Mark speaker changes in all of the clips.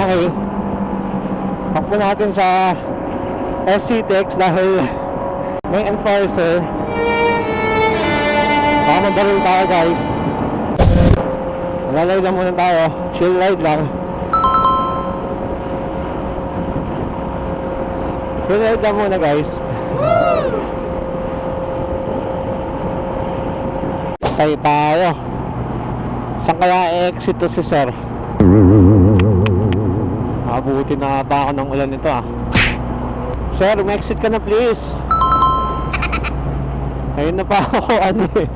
Speaker 1: Okay. Takbo natin sa SCTX dahil may enforcer. Baka mabaril tayo guys. Lalay lang muna tayo. Chill ride lang. Chill ride lang muna guys. Tayo tayo. Saan kaya i-exit to si sir? Abutin na ata ako ng ulan nito ah. Sir, ma-exit ka na please. Ayun na pa ako ano eh.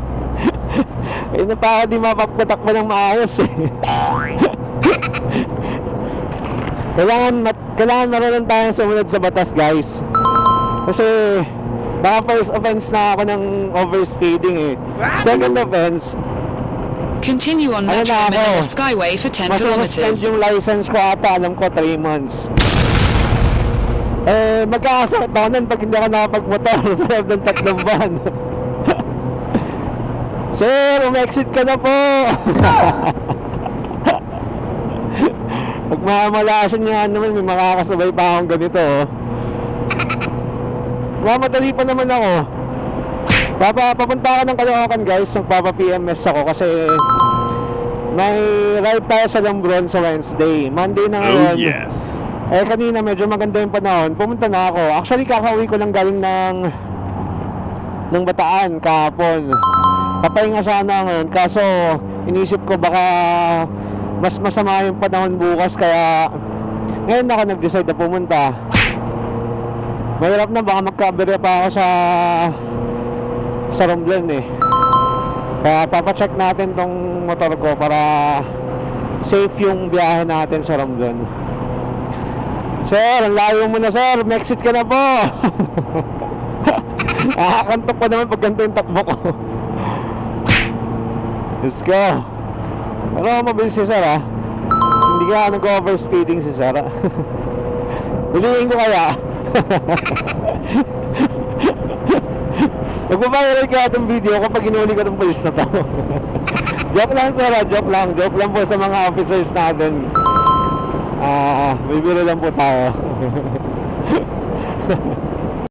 Speaker 1: Ayun na pa ako di mapagpatakbo ng maayos eh. Kailangan marunong tayong sumunod sa batas guys. Kasi baka first offense na ako ng overspeeding eh. Second offense,
Speaker 2: continue on Metro Manila Skyway for 10
Speaker 1: masususpend
Speaker 2: kilometers.
Speaker 1: yung license ko ata, alam ko 3 months. Magkakasakit ako nun pag hindi ako nakapagmotor sa loob ng 3 buwan. Sir, umexit ka na po. Pag mamalasan niya naman, may makakasabay pa akong ganito oh. Mamadali pa naman ako. Papunta ako ng Caloocan guys, magpapa-PMS ako kasi may ride tayo sa Lambron sa Wednesday. Monday na ngayon.
Speaker 3: Oh yes.
Speaker 1: Kanina medyo maganda yung panahon, pumunta na ako. Actually kakauwi ko lang galing ng Bataan kahapon. Papahinga sana ngayon, kaso inisip ko baka mas masama yung panahon bukas, kaya ngayon ako nag-decide na pumunta. Mahirap na, baka magkabere pa ako sa Romblon eh. Kaya papacheck natin tong motor ko para safe yung biyahe natin sa Romblon. Sir, ang layo mo na sir, exit ka na po. Nakakantok pa naman pag ganito yung takbo ko. Let's go. Pero mabilis si sir ah. Hindi ka nag-overspeeding si sir. Huliin ko kaya. Magbabayaran kaya itong video kapag inuli ko itong police na to. Joke lang sir ah, joke lang po sa mga officers natin. Bibiro lang po tayo.